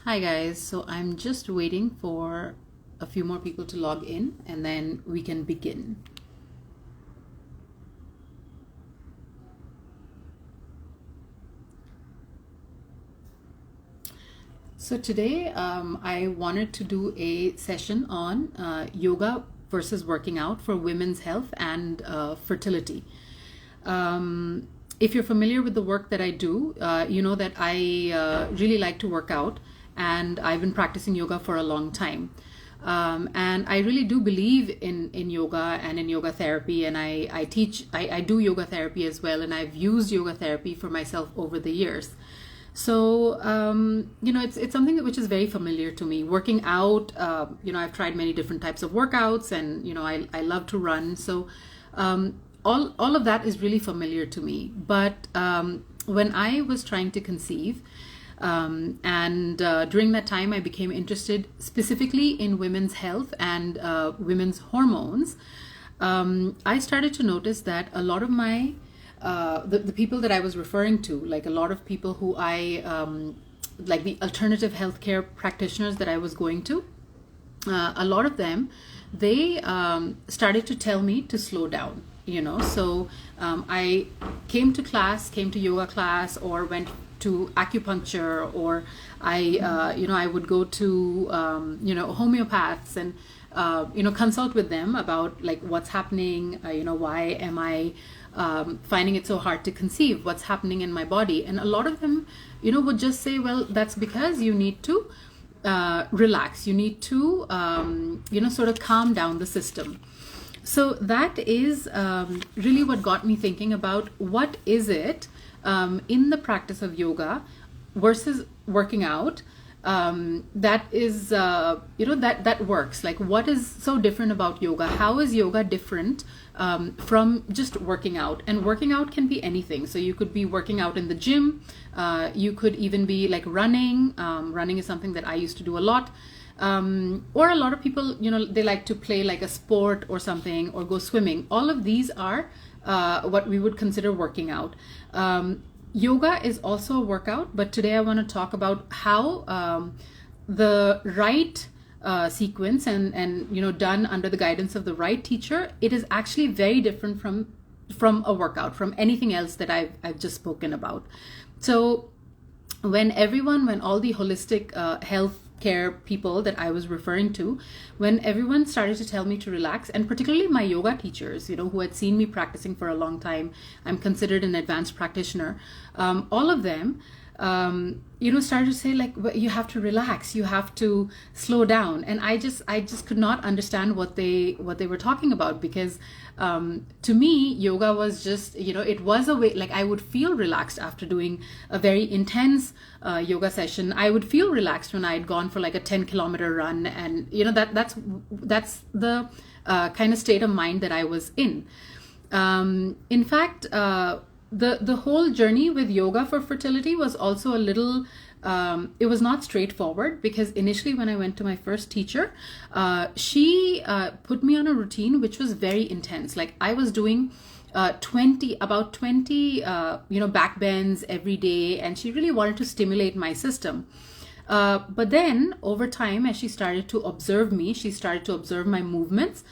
Hi guys, so I'm just waiting for a few more people to log in and then we can begin. So today I wanted to do a session on yoga versus working out for women's health and fertility. If you're familiar with the work that I do, you know that I really like to work out, and I've been practicing yoga for a long time. And I really do believe in yoga and in yoga therapy, and I do yoga therapy as well, and I've used yoga therapy for myself over the years. So, it's something which is very familiar to me. Working out, I've tried many different types of workouts, and, I love to run. So, all of that is really familiar to me. But when I was trying to conceive, and during that time, I became interested specifically in women's health and women's hormones. I started to notice that a lot of the people that I was referring to, like a lot of people who like the alternative healthcare practitioners that I was going to, a lot of them, they started to tell me to slow down. So I came to yoga class, or went to acupuncture, or I would go to homeopaths and consult with them about like what's happening, why am I finding it so hard to conceive, what's happening in my body. And a lot of them would just say, well, that's because you need to relax, you need to sort of calm down the system. So that is really what got me thinking about what is it in the practice of yoga versus working out that is that works. Like, what is so different about yoga? How is yoga different from just working out? And working out can be anything. So you could be working out in the gym, you could even be like running. Running is something that I used to do a lot. Or a lot of people, they like to play like a sport or something, or go swimming. All of these are what we would consider working out. Yoga is also a workout, but today I want to talk about how the right sequence and done under the guidance of the right teacher, it is actually very different from a workout, from anything else that I've just spoken about. So when all the holistic health care people that I was referring to, when everyone started to tell me to relax, and particularly my yoga teachers, who had seen me practicing for a long time, I'm considered an advanced practitioner, all of them, started to say like, you have to relax, you have to slow down. And I just could not understand what they were talking about, because to me, yoga was just, it was a way, like I would feel relaxed after doing a very intense yoga session. I would feel relaxed when I had gone for like a 10-kilometer run, and that's the kind of state of mind that I was in. In fact, the whole journey with yoga for fertility was also a little, it was not straightforward, because initially when I went to my first teacher, she put me on a routine which was very intense. Like I was doing about 20 back bends every day, and she really wanted to stimulate my system. But then over time, as she started to observe me, she started to observe my movements.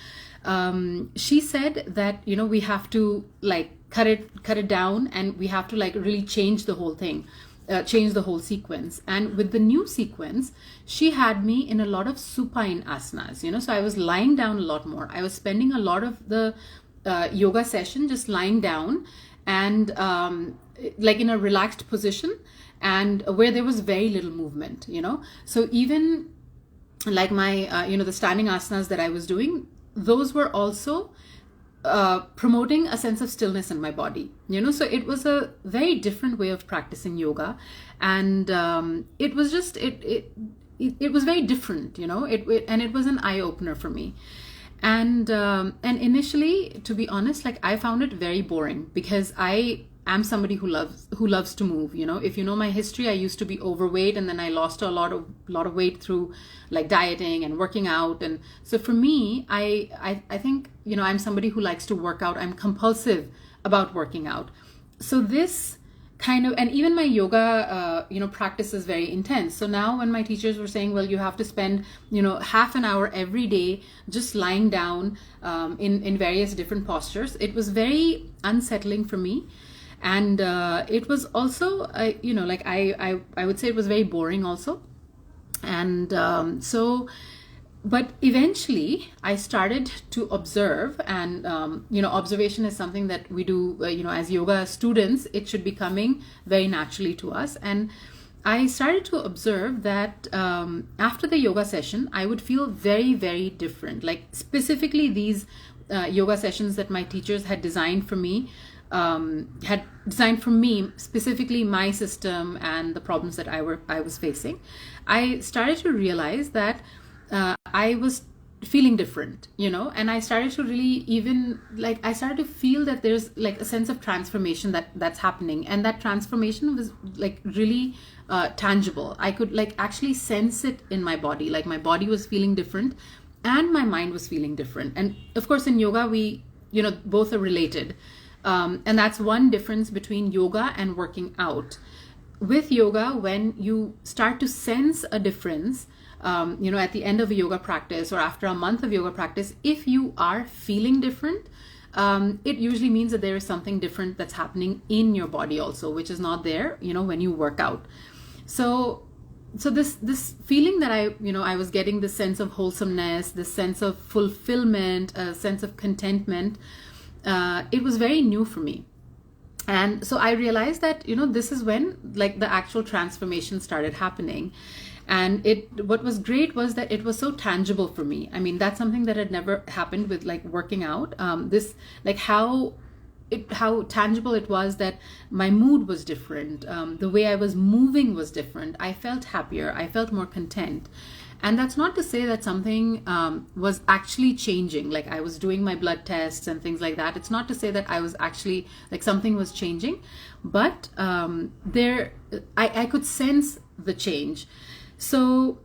She said that, we have to like cut it down, and we have to like really change the whole thing, change the whole sequence. And with the new sequence, she had me in a lot of supine asanas, so I was lying down a lot more. I was spending a lot of the yoga session just lying down, and like in a relaxed position, and where there was very little movement, so even like my the standing asanas that I was doing, those were also promoting a sense of stillness in my body, so it was a very different way of practicing yoga. And it was just it was very different, and it was an eye-opener for me. And initially, to be honest, like I found it very boring, because I am somebody who loves to move. If you know my history, I used to be overweight, and then I lost a lot of weight through like dieting and working out. And so for me, I think I'm somebody who likes to work out. I'm compulsive about working out. So this kind of, and even my yoga practice is very intense. So now when my teachers were saying, well, you have to spend half an hour every day just lying down in various different postures, it was very unsettling for me. And it was also I would say it was very boring also. And but eventually I started to observe, and observation is something that we do as yoga students. It should be coming very naturally to us. And I started to observe that after the yoga session I would feel very, very different. Like specifically these yoga sessions that my teachers had designed for me, specifically my system and the problems that I was facing. I started to realize that I was feeling different, and I started to really I started to feel that there's like a sense of transformation that's happening, and that transformation was like really tangible. I could like actually sense it in my body. Like my body was feeling different and my mind was feeling different. And of course in yoga we both are related, and that's one difference between yoga and working out. With yoga, when you start to sense a difference, at the end of a yoga practice or after a month of yoga practice, if you are feeling different, it usually means that there is something different that's happening in your body also, which is not there, when you work out. So this feeling that I was getting, this sense of wholesomeness, this sense of fulfillment, a sense of contentment, it was very new for me. And so I realized that, this is when like the actual transformation started happening. And what was great was that it was so tangible for me. I mean, that's something that had never happened with like working out. This like how tangible it was, that my mood was different. The way I was moving was different. I felt happier. I felt more content. And that's not to say that something was actually changing. Like I was doing my blood tests and things like that. It's not to say that I was actually like something was changing, but I could sense the change. So,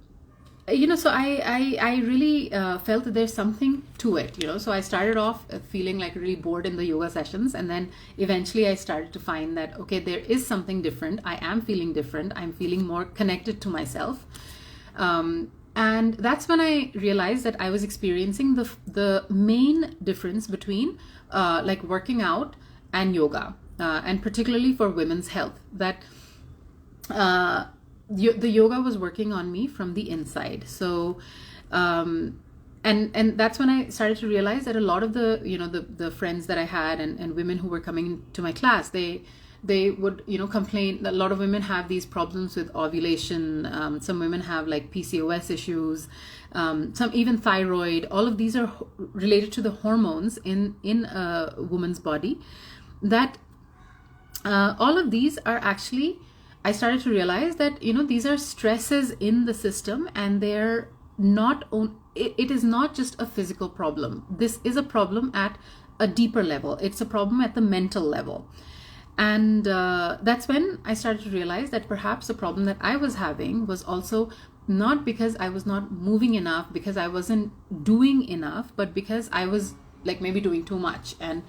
so I really felt that there's something to it, So I started off feeling like really bored in the yoga sessions. And then eventually I started to find that, okay, there is something different. I am feeling different. I'm feeling more connected to myself. And that's when I realized that I was experiencing the main difference between like working out and yoga, and particularly for women's health, that the yoga was working on me from the inside. So and that's when I started to realize that a lot of the friends that I had and women who were coming to my class, they would complain. A lot of women have these problems with ovulation. Some women have like PCOS issues, some even thyroid. All of these are related to the hormones in a woman's body. That all of these are actually, I started to realize that these are stresses in the system, and they're not it is not just a physical problem. This is a problem at a deeper level. It's a problem at the mental level. And that's when I started to realize that perhaps the problem that I was having was also not because I was not moving enough, because I wasn't doing enough, but because I was like maybe doing too much, and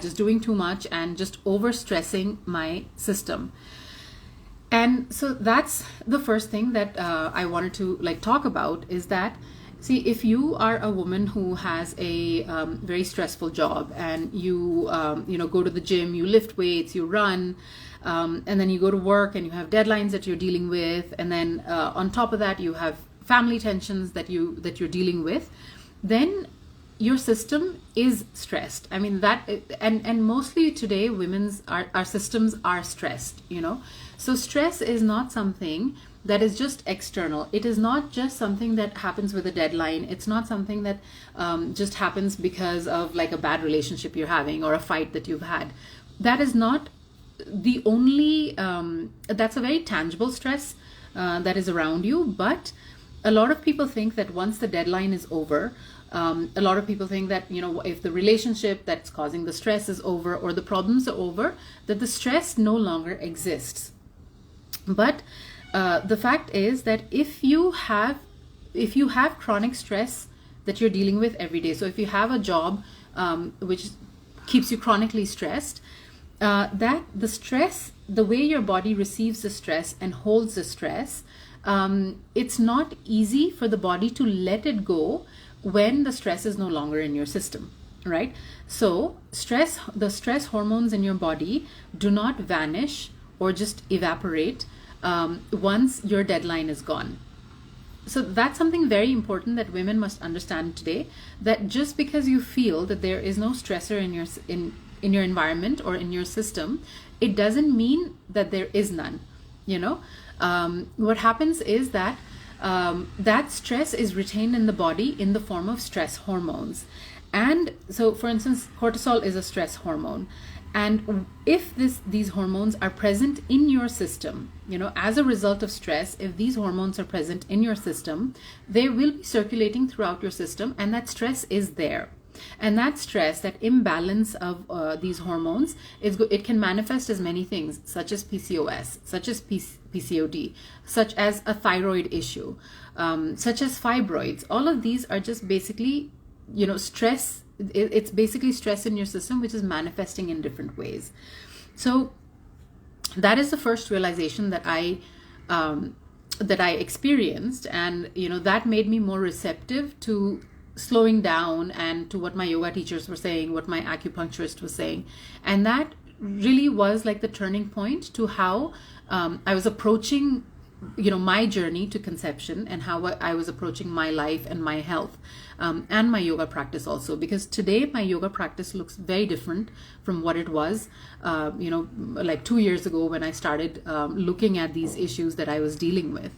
just doing too much and just overstressing my system. And so that's the first thing that I wanted to like talk about, is that, see, if you are a woman who has a very stressful job, and you go to the gym, you lift weights, you run, and then you go to work and you have deadlines that you're dealing with, and then on top of that you have family tensions that you're dealing with, then your system is stressed. I mean that, and mostly today our systems are stressed. So stress is not something that is just external. It is not just something that happens with a deadline. It's not something that just happens because of like a bad relationship you're having or a fight that you've had. That is not the only, that's a very tangible stress that is around you. But a lot of people think that once the deadline is over, a lot of people think that, if the relationship that's causing the stress is over, or the problems are over, that the stress no longer exists. But the fact is that if you have chronic stress that you're dealing with every day, so if you have a job which keeps you chronically stressed, that the stress, the way your body receives the stress and holds the stress, it's not easy for the body to let it go when the stress is no longer in your system, right? So the stress hormones in your body do not vanish or just evaporate once your deadline is gone. So that's something very important that women must understand today, that just because you feel that there is no stressor in your environment or in your system, it doesn't mean that there is none. What happens is that that stress is retained in the body in the form of stress hormones. And so, for instance, cortisol is a stress hormone. And if these hormones are present in your system, as a result of stress, if these hormones are present in your system, they will be circulating throughout your system, and that stress is there. And that stress, that imbalance of these hormones, it can manifest as many things, such as PCOS, such as PCOD, such as a thyroid issue, such as fibroids. All of these are just basically, stress. It's basically stress in your system, which is manifesting in different ways. So that is the first realization that I experienced, and that made me more receptive to slowing down and to what my yoga teachers were saying, what my acupuncturist was saying. And that really was like the turning point to how I was approaching my journey to conception, and how I was approaching my life and my health, and my yoga practice also. Because today my yoga practice looks very different from what it was, like 2 years ago when I started looking at these issues that I was dealing with.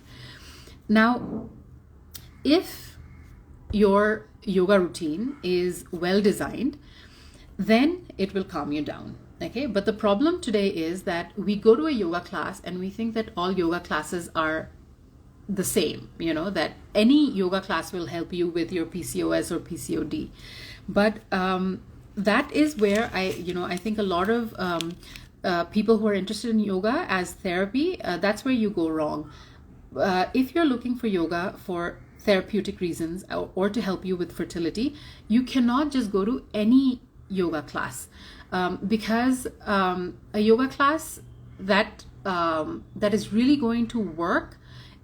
Now, if your yoga routine is well designed, then it will calm you down. Okay, but the problem today is that we go to a yoga class and we think that all yoga classes are the same, that any yoga class will help you with your PCOS or PCOD. But that is where I think a lot of people who are interested in yoga as therapy, that's where you go wrong. If you're looking for yoga for therapeutic reasons or to help you with fertility, you cannot just go to any yoga class. Because a yoga class that is really going to work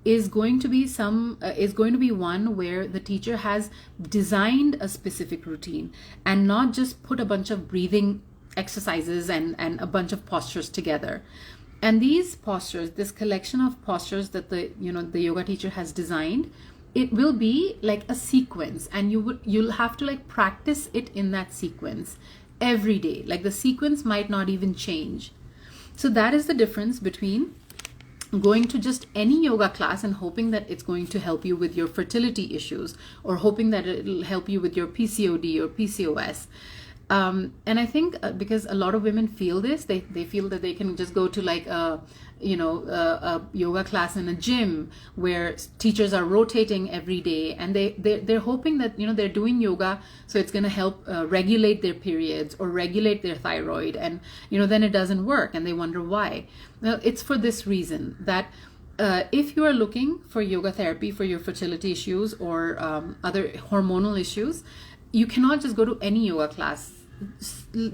is going to be one where the teacher has designed a specific routine and not just put a bunch of breathing exercises and a bunch of postures together. And these postures, this collection of postures that the yoga teacher has designed, it will be like a sequence, and you'll have to like practice it in that sequence every day. Like the sequence might not even change. So that is the difference between going to just any yoga class and hoping that it's going to help you with your fertility issues, or hoping that it'll help you with your PCOD or PCOS. And I think because a lot of women feel this, they feel that they can just go to like a yoga class in a gym where teachers are rotating every day, and they're hoping that they're doing yoga, so it's going to help regulate their periods or regulate their thyroid, and then it doesn't work, and they wonder why. Well, it's for this reason that if you are looking for yoga therapy for your fertility issues or other hormonal issues, you cannot just go to any yoga class.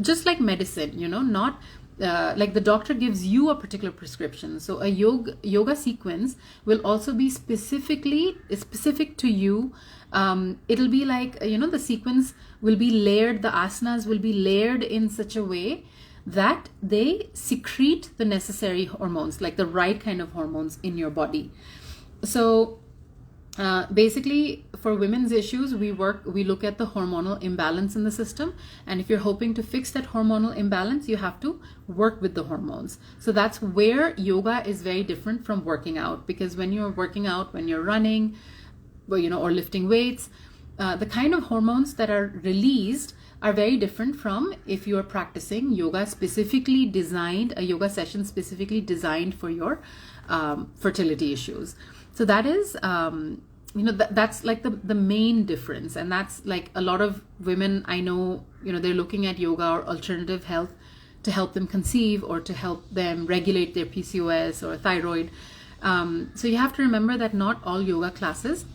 Just like medicine, not like the doctor gives you a particular prescription. So a yoga sequence will also be specific to you. It'll be like, the sequence will be layered, the asanas will be layered in such a way that they secrete the necessary hormones, like the right kind of hormones in your body. So basically, for women's issues, we look at the hormonal imbalance in the system, and if you're hoping to fix that hormonal imbalance, you have to work with the hormones. So that's where yoga is very different from working out, because when you're working out, when you're running, or lifting weights, the kind of hormones that are released are very different from if you are practicing yoga specifically designed, a yoga session specifically designed for your fertility issues. So that is that's like the main difference. And that's like a lot of women I know, they're looking at yoga or alternative health to help them conceive or to help them regulate their PCOS or thyroid. So you have to remember that not all yoga classes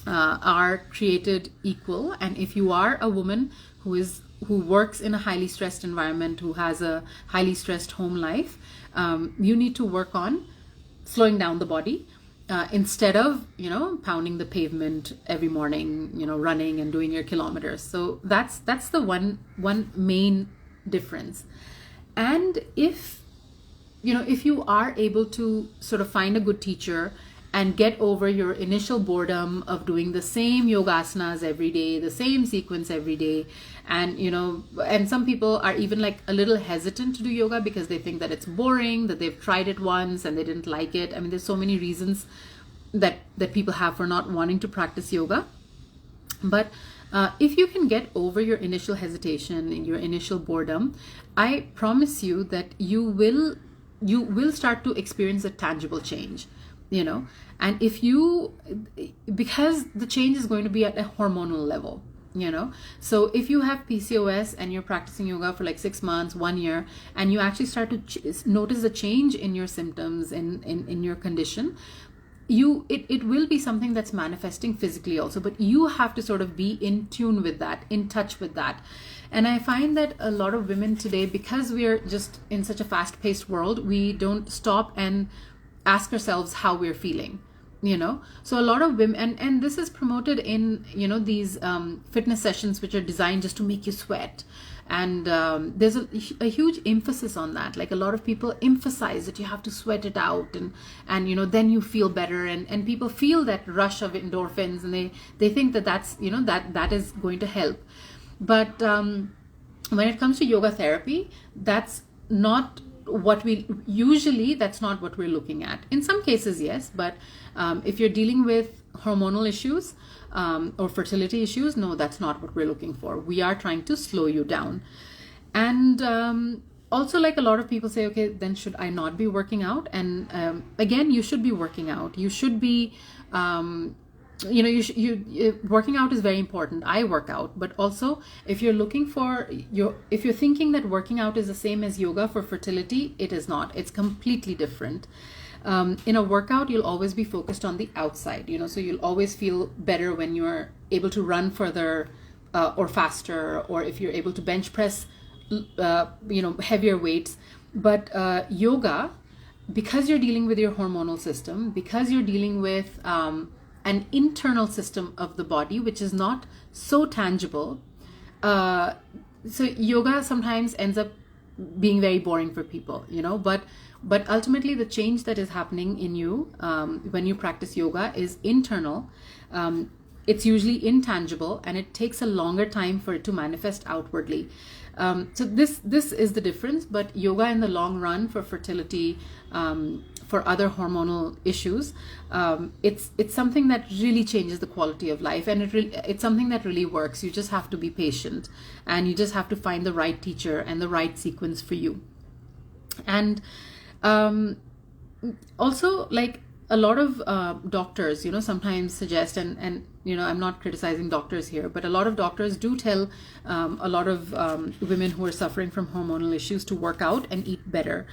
are created equal. And if you are a woman who is who works in a highly stressed environment, who has a highly stressed home life, you need to work on slowing down the body, instead of pounding the pavement every morning, running and doing your kilometers. So that's the one main difference. And if you are able to sort of find a good teacher and get over your initial boredom of doing the same yogasanas every day, the same sequence every day, and some people are even like a little hesitant to do yoga because they think that it's boring, that they've tried it once and they didn't like it. I mean, there's so many reasons that people have for not wanting to practice yoga. But if you can get over your initial hesitation and your initial boredom, I promise you that you will start to experience a tangible change. And because the change is going to be at a hormonal level, so if you have PCOS and you're practicing yoga for like 6 months, 1 year, and you actually start to notice a change in your symptoms, in your condition, it will be something that's manifesting physically also, but you have to sort of be in tune with that, in touch with that. And I find that a lot of women today, because we're just in such a fast-paced world, we don't stop and ask ourselves how we're feeling, so a lot of women, and this is promoted in these fitness sessions which are designed just to make you sweat, and there's a huge emphasis on that. Like, a lot of people emphasize that you have to sweat it out, and then you feel better, and people feel that rush of endorphins, and they think that that's that is going to help. But when it comes to yoga therapy, that's not what that's not what we're looking at. In some cases, yes, but if you're dealing with hormonal issues or fertility issues, no, that's not what we're looking for. We are trying to slow you down. And also, like, a lot of people say, okay, then should I not be working out? And again, you should be working out. You should be working out is very important. I work out, but also if you're thinking that working out is the same as yoga for fertility, it is not. It's completely different. In a workout, you'll always be focused on the outside, so you'll always feel better when you're able to run further or faster, or if you're able to bench press, heavier weights. But yoga, because you're dealing with your hormonal system, because you're dealing with an internal system of the body, which is not so tangible. So yoga sometimes ends up being very boring for people, but ultimately the change that is happening in you when you practice yoga is internal. It's usually intangible, and it takes a longer time for it to manifest outwardly. So this is the difference. But yoga in the long run for fertility, for other hormonal issues, it's something that really changes the quality of life, and it's something that really works. You just have to be patient, and you just have to find the right teacher and the right sequence for you. And also, like, a lot of doctors, sometimes suggest, and I'm not criticizing doctors here, but a lot of doctors do tell a lot of women who are suffering from hormonal issues to work out and eat better.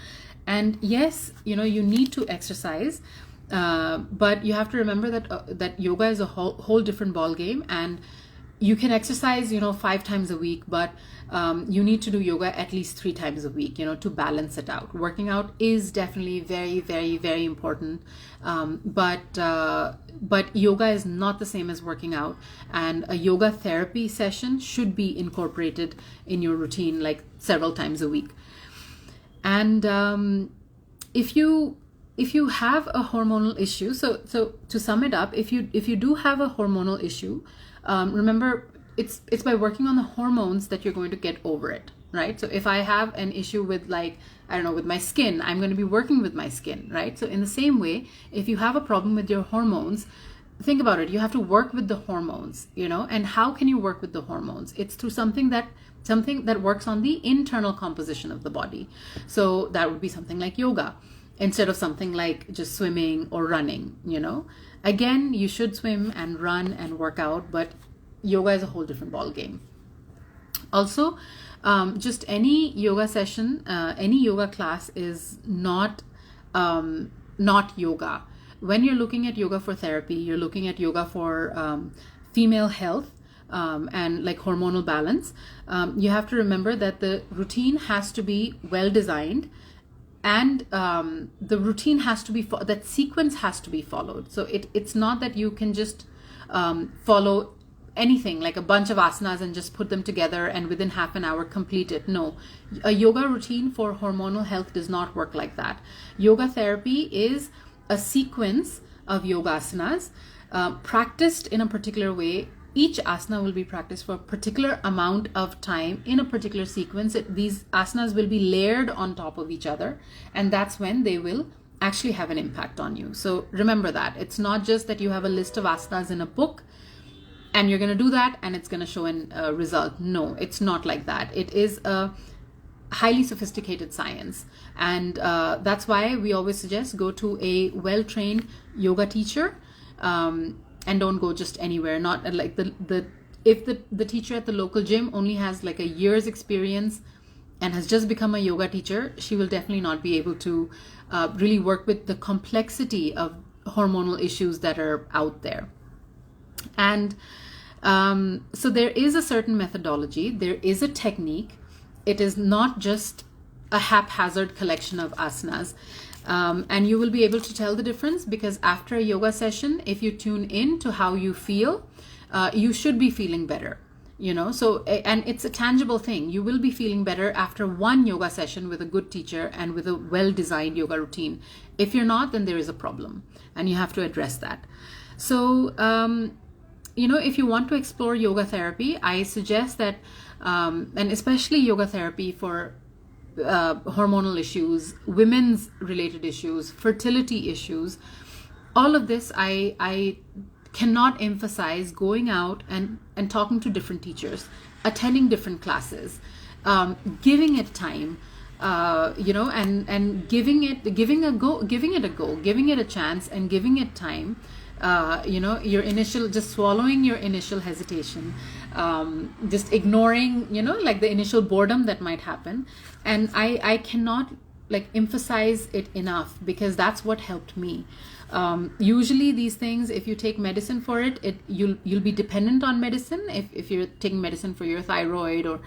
And yes, you need to exercise, but you have to remember that yoga is a whole different ball game, and you can exercise 5 times a week, but you need to do yoga at least 3 times a week, to balance it out. Working out is definitely very, very, very important, but yoga is not the same as working out, and a yoga therapy session should be incorporated in your routine like several times a week. And if you have a hormonal issue, so to sum it up, if you do have a hormonal issue, remember, it's by working on the hormones that you're going to get over it, right? So if I have an issue with, like, I don't know, with my skin, I'm going to be working with my skin, right? So in the same way, if you have a problem with your hormones, think about it. You have to work with the hormones, and how can you work with the hormones? It's through something that works on the internal composition of the body. So that would be something like yoga, instead of something like just swimming or running, Again, you should swim and run and work out, but yoga is a whole different ball game. Also, just any yoga session, any yoga class is not yoga. When you're looking at yoga for therapy, you're looking at yoga for female health, and like hormonal balance, you have to remember that the routine has to be well designed, and the routine has to be that sequence has to be followed. So it's not that you can just follow anything like a bunch of asanas and just put them together and within half an hour complete it. No, a yoga routine for hormonal health does not work like that. Yoga therapy is a sequence of yogasanas practiced in a particular way. Each asana will be practiced for a particular amount of time in a particular sequence. These asanas will be layered on top of each other, and that's when they will actually have an impact on you. So remember that. It's not just that you have a list of asanas in a book and you're going to do that and it's going to show a result. No, it's not like that. It is a highly sophisticated science, and that's why we always suggest go to a well-trained yoga teacher, and don't go just anywhere. Not like if the teacher at the local gym only has like a year's experience and has just become a yoga teacher, she will definitely not be able to really work with the complexity of hormonal issues that are out there. And so there is a certain methodology, there is a technique. It is not just a haphazard collection of asanas. And you will be able to tell the difference, because after a yoga session, if you tune in to how you feel, you should be feeling better, so, and it's a tangible thing. You will be feeling better after one yoga session with a good teacher and with a well-designed yoga routine. If you're not, then there is a problem and you have to address that. So, if you want to explore yoga therapy, I suggest that, and especially yoga therapy for hormonal issues, women's related issues, fertility issues, all of this, I cannot emphasize going out and talking to different teachers, attending different classes, giving it time, and giving it a chance and giving it time. Just swallowing your initial hesitation, just ignoring, like the initial boredom that might happen. And I cannot like emphasize it enough, because that's what helped me. Usually these things, if you take medicine for it, you'll be dependent on medicine. If you're taking medicine for your thyroid or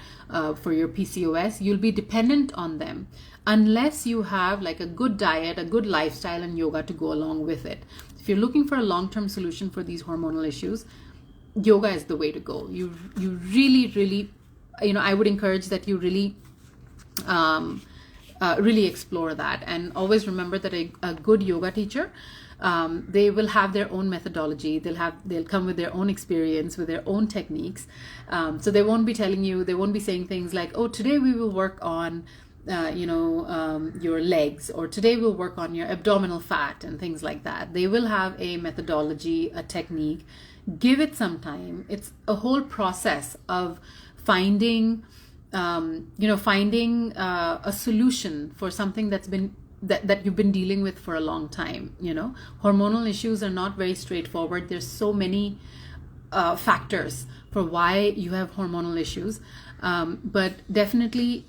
for your PCOS, you'll be dependent on them unless you have like a good diet, a good lifestyle, and yoga to go along with it. If you're looking for a long-term solution for these hormonal issues, yoga is the way to go. You really, I would encourage that you really explore that. And always remember that a good yoga teacher, they will have their own methodology. They'll come with their own experience, with their own techniques. So they won't be saying things like, oh, today we will work on your legs, or today we'll work on your abdominal fat and things like that. They will have a methodology, a technique. Give it some time. It's a whole process of finding a solution for something that you've been dealing with for a long time. Hormonal issues are not very straightforward. There's so many factors for why you have hormonal issues, but definitely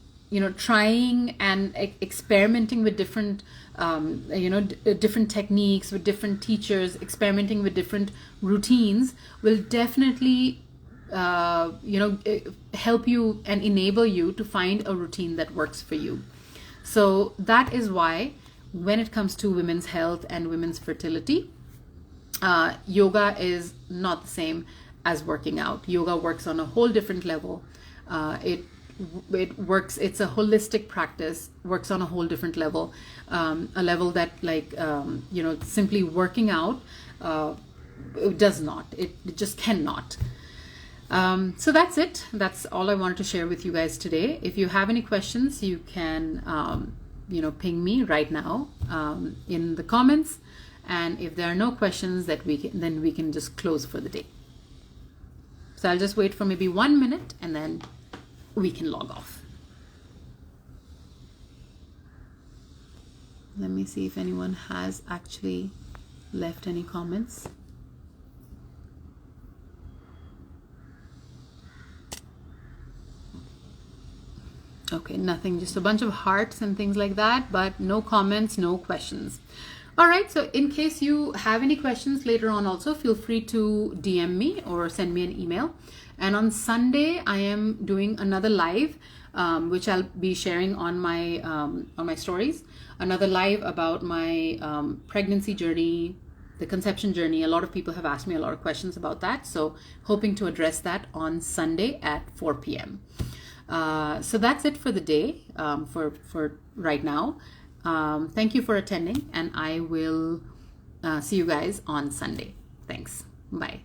trying and experimenting with different different techniques, with different teachers, experimenting with different routines will definitely help you and enable you to find a routine that works for you. So that is why when it comes to women's health and women's fertility, yoga is not the same as working out. Yoga works on a whole different level. It's a holistic practice, works on a whole different level, a level that simply working out does not. It just cannot. So that's it. That's all I wanted to share with you guys today. If you have any questions, you can ping me right now in the comments. And if there are no questions, then we can just close for the day. So I'll just wait for maybe 1 minute and then we can log off. Let me see if anyone has actually left any comments. Okay, nothing, just a bunch of hearts and things like that, but no comments, no questions. All right. So in case you have any questions later on, also feel free to DM me or send me an email. And on Sunday, I am doing another live, which I'll be sharing on my stories. Another live about my pregnancy journey, the conception journey. A lot of people have asked me a lot of questions about that. So hoping to address that on Sunday at 4 p.m. So that's it for the day, for right now. Thank you for attending, and I will see you guys on Sunday. Thanks. Bye.